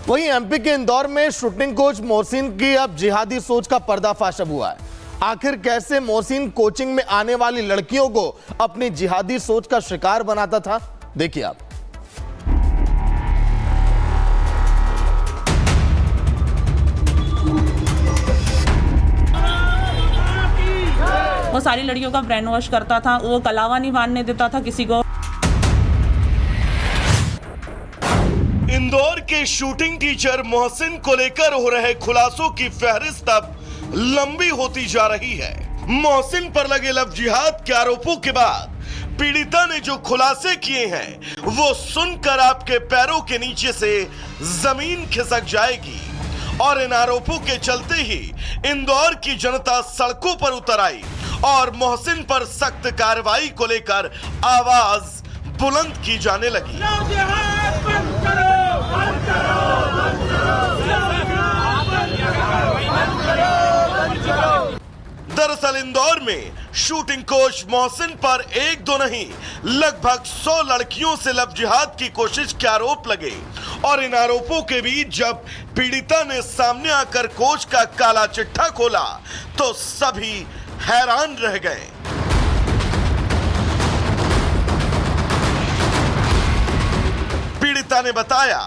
वहीं एमपी के इंदौर में शूटिंग कोच मोहसिन की अब जिहादी सोच का पर्दाफाश अब हुआ है। आखिर कैसे मोहसिन कोचिंग में आने वाली लड़कियों को अपनी जिहादी सोच का शिकार बनाता था, देखिए आप। वो सारी लड़कियों का ब्रेन वॉश करता था, वो कलावा नहीं बांधने देता था किसी को। इंदौर के शूटिंग टीचर मोहसिन को लेकर हो रहे खुलासों की फहरिस्त अब लंबी होती जा रही है। मोहसिन पर लगे लव जिहाद के आरोपों के बाद पीड़िता ने जो खुलासे किए हैं वो सुनकर आपके पैरों के नीचे से जमीन खिसक जाएगी। और इन आरोपों के चलते ही इंदौर की जनता सड़कों पर उतर आई और मोहसिन पर सख्त कार्रवाई को लेकर आवाज बुलंद की जाने लगी। दरअसल इंदौर में शूटिंग कोच मोहसिन पर एक दो नहीं लगभग 100 लड़कियों से लव जिहाद की कोशिश के आरोप लगे। और इन आरोपों के बीच जब पीड़िता ने सामने आकर कोच का काला चिट्ठा खोला तो सभी हैरान रह गए। पीड़िता ने बताया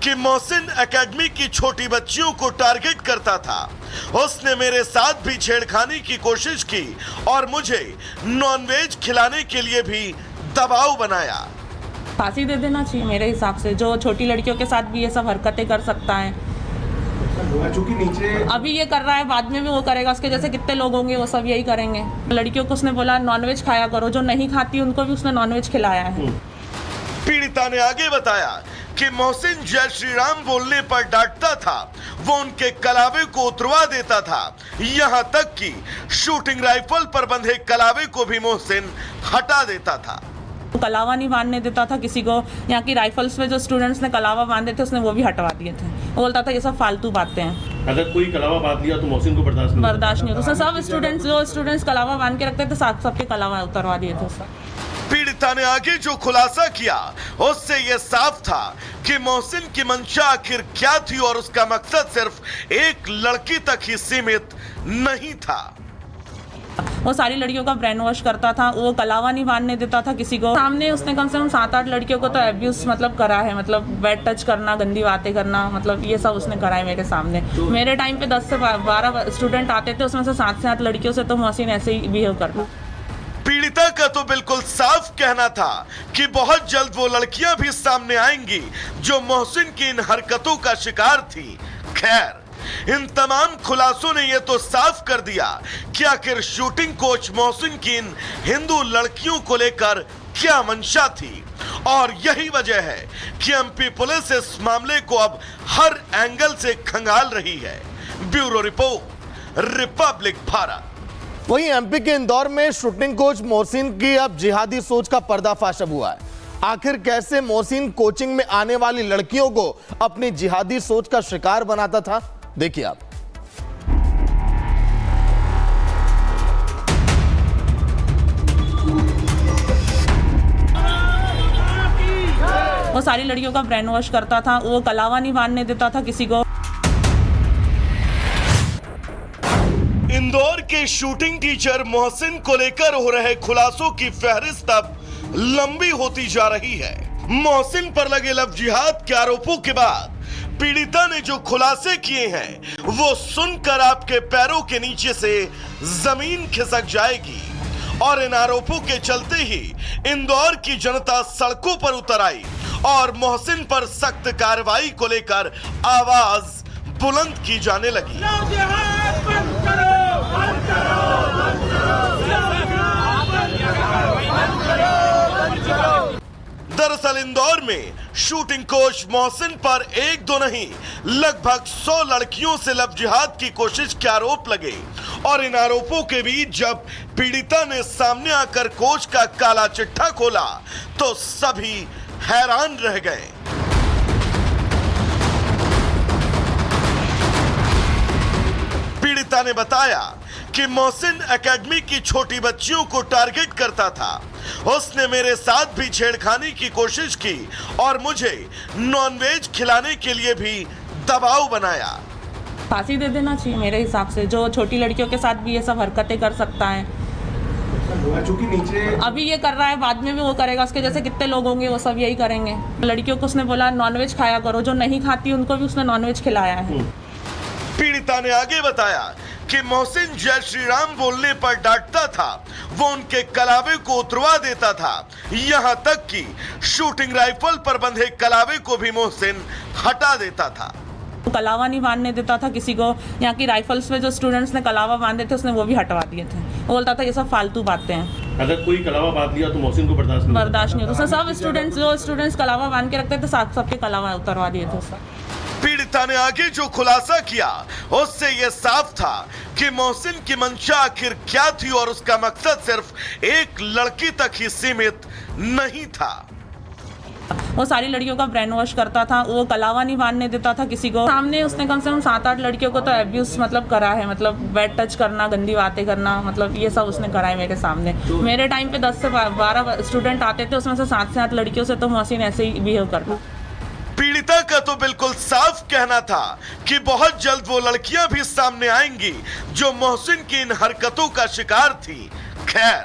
कि मोहसिन एकेडमी की छोटी बच्चियों को टारगेट करता था। उसने मेरे साथ भी छेड़खानी की कोशिश की और मुझे नॉनवेज खिलाने के लिए भी दबाव बनाया। फांसी दे देना चाहिए मेरे हिसाब से। जो छोटी लड़कियों के साथ भी ये सब हरकतें कर सकता है, अभी ये कर रहा है, बाद में भी वो करेगा। उसके जैसे कितने लोग होंगे वो सब यही करेंगे। लड़कियों को उसने बोला नॉनवेज खाया करो, जो नहीं खाती उनको भी उसने नॉनवेज खिलाया है। पीड़िता ने आगे बताया कि मोहसिन जय श्री राम बोलने पर डांटता था, वो उनके कलावे को उतरवा देता था। यहां तक कि शूटिंग राइफल पर बंधे कलावे को भी मोहसिन हटा देता था। कलावा नहीं बांधने देता था किसी को। यहाँ की राइफल्स में जो स्टूडेंट्स ने कलावा बांधे थे उसने वो भी हटवा दिए थे। वो बोलता था ये सब फालतू बातें हैं। अगर कोई कलावा बांध दिया तो मोहसिन को बर्दाश्त नहीं होता। उसने सब स्टूडेंट्स कलावा बांध के रखते थे, सबके कलावा उतरवा दिए थे। पीड़िता ने आगे जो खुलासा किया उससे यह साफ था कि मोहसिन की मंशा आखिर क्या थी और उसका मकसद सिर्फ एक लड़की तक ही सीमित नहीं था। वो सारी लड़कियों का ब्रेन वॉश करता था, वो कलावा नहीं बांधने देता था किसी को। सामने उसने कम से कम 7-8 लड़कियों को तो एब्यूज करा है, बेड टच करना, गंदी बातें करना, ये सब उसने करा है मेरे सामने। मेरे टाइम पे 10 से 12 स्टूडेंट आते थे, उसमें से 7 से 8 लड़कियों से तो मोहसिन ऐसे ही बिहेव करता। पीड़िता का तो बिल्कुल साफ कहना था कि बहुत जल्द वो लड़कियां भी सामने आएंगी जो मोहसिन की इन हरकतों का शिकार थी। खैर, इन तमाम खुलासों ने यह तो साफ कर दिया कि आखिर शूटिंग कोच मोहसिन की इन हिंदू लड़कियों को लेकर क्या मंशा थी। और यही वजह है कि एमपी पुलिस इस मामले को अब हर एंगल से खंगाल रही है। Bureau report, Republic Bharat. वहीं एमपी के इंदौर में शूटिंग कोच मोहसिन की अब जिहादी सोच का पर्दाफाश अब हुआ है। आखिर कैसे मोहसिन कोचिंग में आने वाली लड़कियों को अपनी जिहादी सोच का शिकार बनाता था, देखिए आप। वो सारी लड़कियों का ब्रेन वॉश करता था, वो कलावा नहीं बांधने देता था किसी को। इंदौर के शूटिंग टीचर मोहसिन को लेकर हो रहे खुलासों की फहरिस्त अब लंबी होती जा रही है। मोहसिन पर लगे लव जिहाद के आरोपों के बाद पीड़िता ने जो खुलासे किए हैं वो सुनकर आपके पैरों के नीचे से जमीन खिसक जाएगी। और इन आरोपों के चलते ही इंदौर की जनता सड़कों पर उतर आई और मोहसिन पर सख्त कार्रवाई को लेकर आवाज बुलंद की जाने लगी। दरअसल इंदौर में शूटिंग कोच मोहसिन पर एक दो नहीं लगभग 100 लड़कियों से लव जिहाद की कोशिश के आरोप लगे। और इन आरोपों के बीच जब पीड़िता ने सामने आकर कोच का काला चिट्ठा खोला तो सभी हैरान रह गए। पीड़िता ने बताया कि मोहसिन एकेडमी की छोटी बच्चियों को टारगेट करता था। उसने मेरे साथ भी छेड़खानी की कोशिश की और मुझे नॉनवेज खिलाने के लिए भी दबाव बनाया। फांसी दे देना चाहिए मेरे हिसाब से। जो छोटी लड़कियों के साथ भी ये सब हरकतें कर सकता है, चूंकि नीचे अभी ये कर रहा है, बाद में भी वो करेगा। उसके जैसे कितने लोग होंगे, वो सब यही करेंगे। लड़कियों को उसने बोला नॉनवेज खाया करो, जो नहीं खाती उनको भी उसने नॉनवेज खिलाया है। पीड़िता ने आगे बताया कि मोहसिन जय श्री राम बोलने पर डांटता था, वो उनके कलावे को उतरवा देता था। यहाँ तक कि शूटिंग राइफल पर बंधे कलावे को भी मोहसिन हटा देता था। कलावा नहीं बांधने देता था किसी को। यहाँ की राइफल्स में जो स्टूडेंट्स ने कलावा बांधे थे, उसने वो भी हटवा दिए थे। वो बोलता था ये सब फालतू बातें हैं। अगर कोई कलावा बांध लिया तो मोहसिन को बर्दाश्त नहीं होता। सब स्टूडेंट्स जो स्टूडेंट्स कलावा बांध के रखते थे, सबके कलावा उतरवा दिए थे। पीड़िता ने आगे जो खुलासा किया उससे यह साफ था कि मोहसिन की मंशा आखिर क्या थी और उसका मकसद सिर्फ एक लड़की तक ही सीमित नहीं था। वो सारी लड़कियों का ब्रेन वॉश करता था। वो कलावा नहीं बांधने देता था किसी को। सामने उसने कम से कम 7-8 लड़कियों को तो एब्यूज मतलब करा है, मतलब बेड टच करना, गंदी बातें करना, मतलब ये सब उसने करा है मेरे सामने। मेरे टाइम पे 10 से 12 स्टूडेंट आते थे, उसमें से 7 से 8 लड़कियों से तो मोहसिन ऐसे ही बिहेव करता। पीड़िता का तो बिल्कुल साफ कहना था कि बहुत जल्द वो लड़कियां भी सामने आएंगी जो मोहसिन की इन हरकतों का शिकार थी। खैर,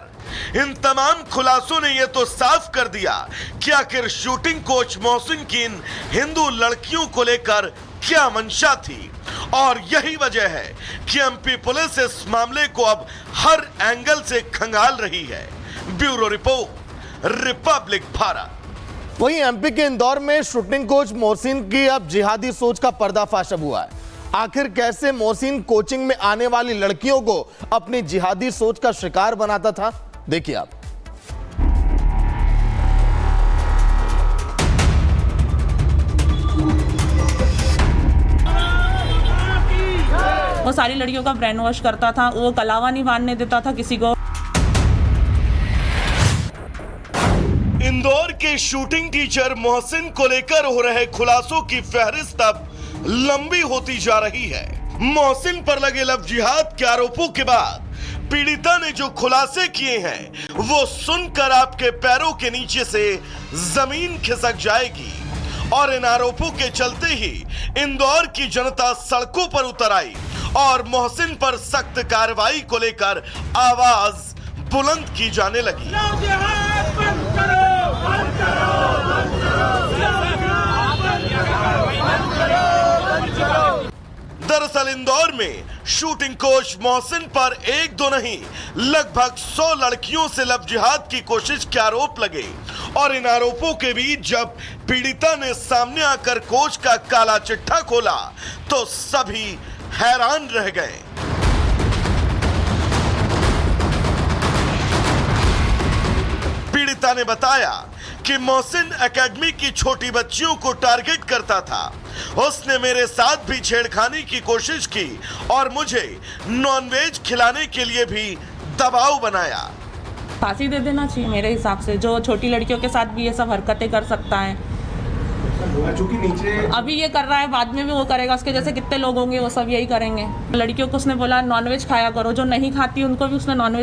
इन तमाम खुलासों ने यह तो साफ कर दिया कि आखिर शूटिंग कोच मोहसिन की इन हिंदू लड़कियों को लेकर क्या मंशा थी, और यही वजह है कि एमपी पुलिस इस मामले को अब हर एंगल से खंगाल रही है। Bureau report, Republic Bharat. वहीं एमपी के इंदौर में शूटिंग कोच मोहसिन की अब जिहादी सोच का पर्दाफाश अब हुआ है। आखिर कैसे मोहसिन कोचिंग में आने वाली लड़कियों को अपनी जिहादी सोच का शिकार बनाता था, देखिए आप। वो सारी लड़कियों का ब्रेन वॉश करता था। वो कलावा नहीं बांधने देता था किसी को। इंदौर के शूटिंग टीचर मोहसिन को लेकर हो रहे खुलासों की फहरिस्त अब लंबी होती जा रही है। मोहसिन पर लगे लव जिहाद के आरोपों के बाद पीड़िता ने जो खुलासे किए हैं वो सुनकर आपके पैरों के नीचे से जमीन खिसक जाएगी। और इन आरोपों के चलते ही इंदौर की जनता सड़कों पर उतर आई और मोहसिन पर सख्त कार्रवाई को लेकर आवाज बुलंद की जाने लगी। दरअसल इंदौर में शूटिंग कोच मोहसिन पर 1-2 नहीं, लगभग 100 लड़कियों से लव जिहाद की कोशिश के आरोप लगे। और इन आरोपों के बीच जब पीड़िता ने सामने आकर कोच का काला चिट्ठा खोला तो सभी हैरान रह गए। पीड़िता ने बताया कि मोहसिन एकेडमी की छोटी बच्चियों को टारगेट करता था। उसने मेरे साथ भी छेड़खानी की कोशिश की और मुझे नॉनवेज खिलाने के लिए भी दबाव बनाया। फांसी दे देना चाहिए मेरे हिसाब से। जो छोटी लड़कियों के साथ भी ये सब हरकतें कर सकता है, चूंकि नीचे अभी ये कर रहा है, बाद में भी वो करेगा। उसके जैसे कितने लोग होंगे, वो सब यही करेंगे। लड़कियों को उसने बोला नॉनवेज खाया करो, जो नहीं खाती उनको भी उसने नॉनवेज